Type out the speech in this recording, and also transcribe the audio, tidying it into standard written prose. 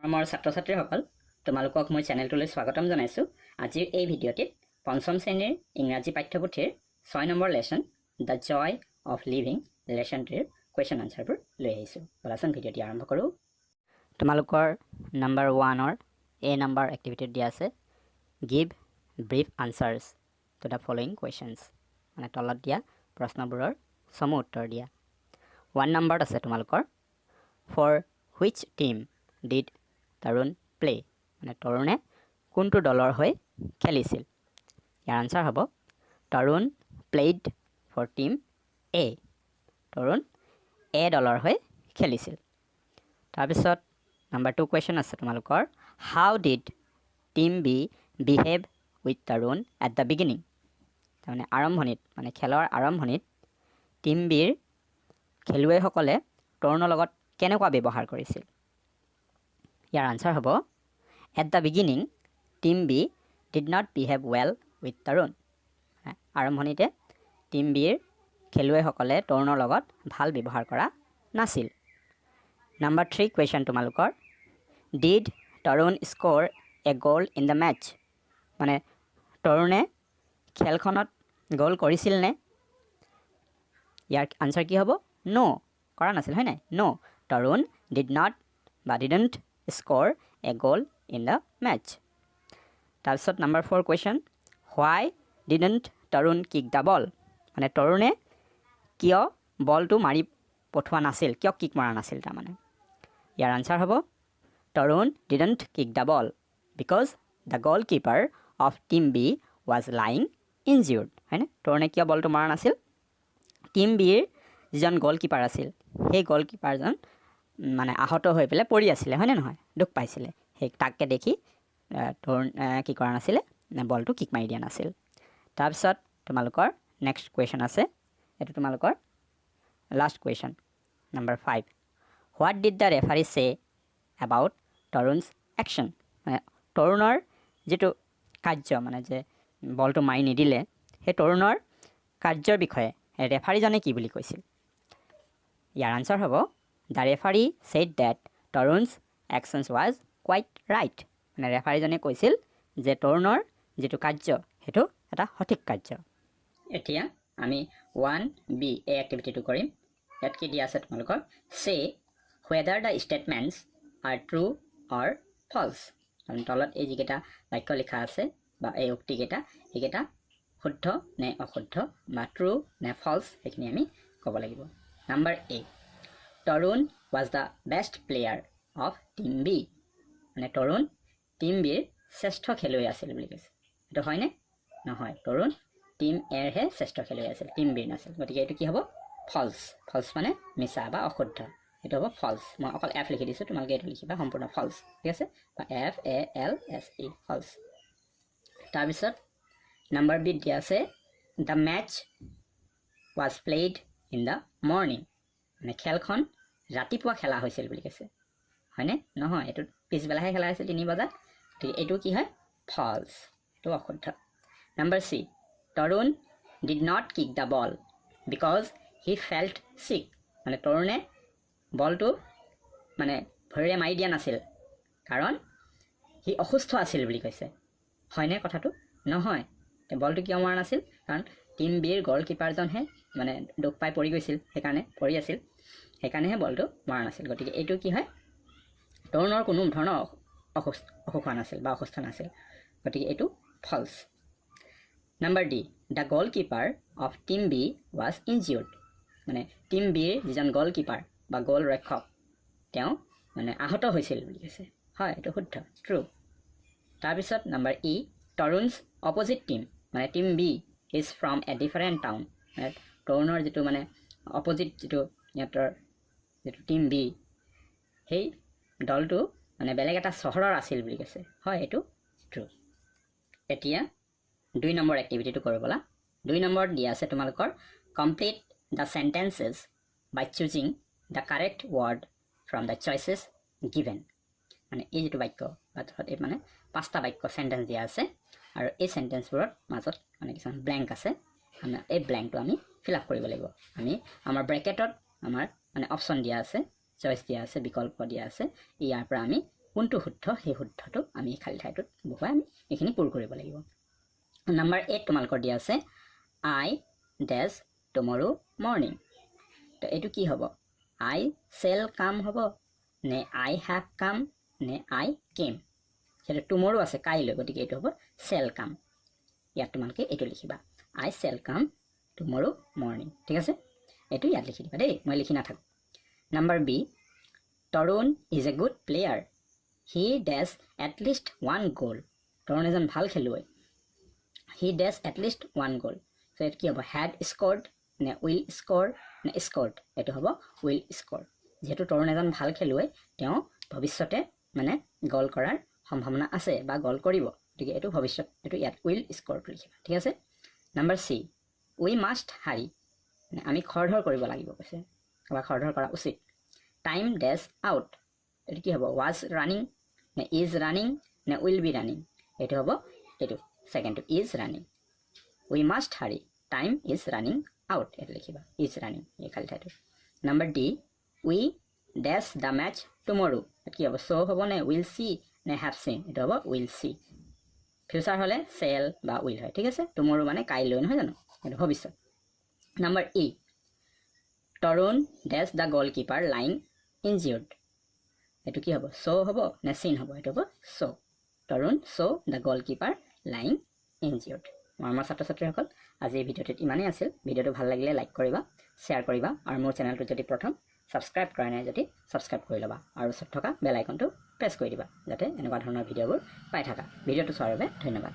মোৰ ছাত্ৰ-ছাত্ৰীসকল তোমালোকক মই চেনেলটোলৈ স্বাগতম জনাইছোঁ। আজিৰ এই ভিডিঅ'টিত পঞ্চম শ্ৰেণীৰ ইংৰাজী পাঠ্যপুথিৰ 6 নম্বৰ lesson the joy of living লেসনটিৰ কুৱেশ্যন আনচাৰবোৰ লৈ আহিছোঁ। বলাচোন ভিডিঅ'টি আৰম্ভ কৰোঁ। তোমালোকৰ নম্বৰ 1ৰ এ নম্বৰ এক্টিভিটিত দিয়া আছে give brief answers to the following questions, মানে তলত দিয়া প্ৰশ্নবোৰৰ চমু উত্তৰ দিয়া। 1 নম্বৰত আছে তোমালোকৰ for which team did Tarun play, মানে তৰুণে কোনটো দলৰ হৈ খেলিছিল। ইয়াৰ আনচাৰ হ'ব Tarun played for team A, Tarun A দলৰ হৈ খেলিছিল। তাৰপিছত নম্বৰ 2 কুৱেশ্যন আছে তোমালোকৰ how did team B behave with Tarun at the beginning, তাৰমানে আৰম্ভণিত, মানে খেলৰ আৰম্ভণিত টিম বিৰ খেলুৱৈসকলে তৰুণৰ লগত কেনেকুৱা ব্যৱহাৰ কৰিছিল। ইয়াৰ আনচাৰ হ'ব at the beginning team B did not behave well with Tarun, আৰম্ভণিতে টিম বিৰ খেলুৱৈসকলে তৰুণৰ লগত ভাল ব্যৱহাৰ কৰা নাছিল। নম্বৰ 3 কুৱেশ্যন তোমালোকৰ ডিড তৰুণ স্ক'ৰ এ গ'ল ইন দ্য মেটচ, মানে তৰুণে খেলখনত গ'ল কৰিছিল নে। ইয়াৰ আনচাৰ কি হ'ব ন' কৰা নাছিল, হয় নাই। ন' তৰুণ ডিড নট বা ডিডণ্ট স্ক'ৰ এ গ'ল ইন দ্য মেটচ। তাৰপিছত number 4 question why didn't Tarun kick the বল, মানে তৰুণে কিয় বলটো মাৰি পঠোৱা নাছিল, কিয় কিক মৰা নাছিল তাৰমানে। ইয়াৰ আনচাৰ হ'ব Tarun didn't kick the ball because the goalkeeper of team B was lying injured, হয়নে। তৰুণে কিয় বলটো মৰা নাছিল, টিম বিৰ যিজন গ'ল কিপাৰ আছিল সেই গ'ল কিপাৰজন মানে আহত হৈ পেলাই পৰি আছিলে, হয়নে নহয়, দুখ পাইছিলে, সেই তাকে দেখি তৰুণ কি কৰা নাছিলে, বলটো কিক মাৰি দিয়া নাছিল। তাৰপিছত তোমালোকৰ নেক্সট কুৱেশ্যন আছে, এইটো তোমালোকৰ last question number 5 what did the referee চে এবাউট তৰুণছ একশ্যন, মানে তৰুণৰ যিটো কাৰ্য, মানে যে বলটো মাৰি নিদিলে সেই তৰুণৰ কাৰ্যৰ বিষয়ে ৰেফাৰীজনে কি বুলি কৈছিল। ইয়াৰ আনচাৰ হ'ব the referee said that Tarun's actions was quite right, মানে ৰেফাৰীজনে কৈছিল যে তৰুণৰ যিটো কাৰ্য সেইটো এটা সঠিক কাৰ্য। এতিয়া আমি 1B এই এক্টিভিটিটো কৰিম। ইয়াত কি দিয়া আছে তোমালোকৰ say whether the statements are true or false, তলত এই যিকেইটা বাক্য লিখা আছে বা এই উক্তিকেইটা এইকেইটা শুদ্ধ নে অশুদ্ধ বা ট্ৰু নে ফল্ছ সেইখিনি আমি ক'ব লাগিব। Number A Tarun was the best player of team B, মানে তৰুণ টিম বিৰ শ্ৰেষ্ঠ খেলুৱৈ আছিল বুলি কৈছে। এইটো হয়নে, নহয়, তৰুণ টিম এৰহে শ্ৰেষ্ঠ খেলুৱৈ আছিল, টিম বিৰ নাছিল, গতিকে এইটো কি হ'ব ফল্ছ। ফল্ছ মানে মিছা বা অশুদ্ধ, এইটো হ'ব ফল্ছ। মই অকল এফ লিখি দিছোঁ, তোমালোকে এইটো লিখিবা সম্পূৰ্ণ ফল্ছ, ঠিক আছে, বা FALSE ফল্ছ। তাৰপিছত নম্বৰ বিত দিয়া আছে the match was played in the morning, মানে খেলখন ৰাতিপুৱা খেলা হৈছিল বুলি কৈছে, হয়নে, নহয়, এইটো পিছবেলাহে খেলা হৈছিল 3 বজাত, গতিকে এইটো কি হয় ফল্ছ, এইটো অশুদ্ধ। Number C Tarun did not kick the ball because he felt six, মানে তৰুণে বলটো মানে ভৰিৰে মাৰি দিয়া নাছিল কাৰণ সি অসুস্থ আছিল বুলি কৈছে, হয়নে কথাটো, নহয়। বলটো কিয় মৰা নাছিল, কাৰণ টিম বিৰ গ'ল কিপাৰজনহে মানে দুখ পাই পৰি গৈছিল, সেইকাৰণে পৰি আছিল, সেইকাৰণেহে বলটো মৰা নাছিল, গতিকে এইটো কি হয় তৰুণৰ কোনো ধৰণৰ অসুখ হোৱা নাছিল বা অসুস্থ নাছিল, গতিকে এইটো false. Number D the goalkeeper of team B was injured, মানে টিম বিৰ যিজন গ'ল কিপাৰ বা গ'ল ৰক্ষক তেওঁ মানে আহত হৈছিল বুলি কৈছে, হয়, এইটো শুদ্ধ, ট্ৰু। তাৰপিছত number E Tarun's opposite team, মানে team B is from a different town, মানে তৰুণৰ যিটো মানে অপজিট যিটো সিহঁতৰ যিটো টিম বি সেই দলটো মানে বেলেগ এটা চহৰৰ আছিল বুলি কৈছে, হয়, এইটো ট্ৰু। এতিয়া 2 নম্বৰ এক্টিভিটিটো কৰোঁ ব'লা। 2 নম্বৰত দিয়া আছে তোমালোকৰ complete the sentences by choosing the correct word from the choices given, মানে এই যিটো বাক্য বা এই মানে 5টা বাক্য চেণ্টেন্স দিয়া আছে আৰু এই চেণ্টেন্সবোৰৰ মাজত মানে কিছুমান ব্লেংক আছে, এই ব্লেংকটো আমি ফিল আপ কৰিব লাগিব। আমি আমাৰ ব্ৰেকেটত আমাৰ মানে অপশ্যন দিয়া আছে, চইচ দিয়া আছে, বিকল্প দিয়া আছে, ইয়াৰ পৰা আমি কোনটো শুদ্ধ সেই শুদ্ধটো আমি খালী ঠাইটোত বহুৱাই আমি এইখিনি পূৰ কৰিব লাগিব। নম্বৰ 8 তোমালোকৰ দিয়া আছে আই ডেজ টুমৰো মৰ্ণিং। তো এইটো কি হ'ব? আই চেল কাম হ'ব নে আই হেভ কাম নে আই কেম? সেইটো টুমৰো আছে কাইলৈ, গতিকে এইটো হ'ব চেল কাম। ইয়াত তোমালোকে এইটো লিখিবা আই চেল কাম টুমৰো মৰ্ণিং। ঠিক আছে, এইটো ইয়াত লিখি দিবা দেই, মই লিখি নাথাকোঁ। Number B Tarun is a good player, he does at least one goal. Tarun এজন ভাল খেলুৱৈ, হি ডেজ এটলিষ্ট ওৱান গ'ল। চ' এইটো কি হ'ব? হেড স্ক'ৰ্ড নে উইল স্ক'ৰ নে স্ক'ৰ্ড? এইটো হ'ব উইল স্ক'ৰ। যিহেতু তৰুণ এজন ভাল খেলুৱৈ, তেওঁ ভৱিষ্যতে মানে গ'ল কৰাৰ সম্ভাৱনা আছে বা গ'ল কৰিব, গতিকে এইটো ভৱিষ্যত, এইটো ইয়াত উইল স্ক'ৰটো লিখিবা। ঠিক আছে। নম্বৰ চি উই মাষ্ট হাৰি, আমি খৰধৰ কৰিব লাগিব কৈছে বা খৰধৰ কৰা উচিত। টাইম ডেজ আউট, এইটো কি হ'ব? ৱাজ ৰানিং নে ইজ ৰানিং নে উইল বি ৰানিং? এইটো হ'ব এইটো ছেকেণ্ডটো ইজ ৰানিং। উই মাষ্ট হাৰি, টাইম ইজ ৰানিং আউট, এইটো লিখিবা ইজ ৰানিং এই খালী ঠাইটো। Number D we days the match টুমৰো, এইটো কি হ'ব? শ্ব' হ'ব নে উইল চি নে হেভ চিন? এইটো হ'ব উইল চি। ফিউচাৰ হ'লে চেল বা উইল হয়। ঠিক আছে, টুমৰো মানে কাইলৈ, নহয় জানো? এইটো ভৱিষ্যত। Number E Tarun days the goal keeper lying injured, এইটো কি হ'ব? শ্ব' হ'ব নে চিন হ'ব? এইটো হ'ব show'. Tarun show' the goal keeper lying injured. মৰমৰ ছাত্ৰ ছাত্ৰীসকল, আজি এই ভিডিঅ'টোত ইমানেই আছিল। ভিডিঅ'টো ভাল লাগিলে লাইক কৰিবা, শ্বেয়াৰ কৰিবা, আৰু মোৰ চেনেলটো যদি প্ৰথম ছাবস্ক্ৰাইব কৰা নাই যদি ছাবস্ক্ৰাইব কৰি ল'বা, আৰু ওচৰত থকা বেল আইকনটো প্ৰেছ কৰি দিবা, যাতে এনেকুৱা ধৰণৰ ভিডিঅ'বোৰ পাই থাকা। ভিডিঅ'টো চোৱাৰ বাবে ধন্যবাদ।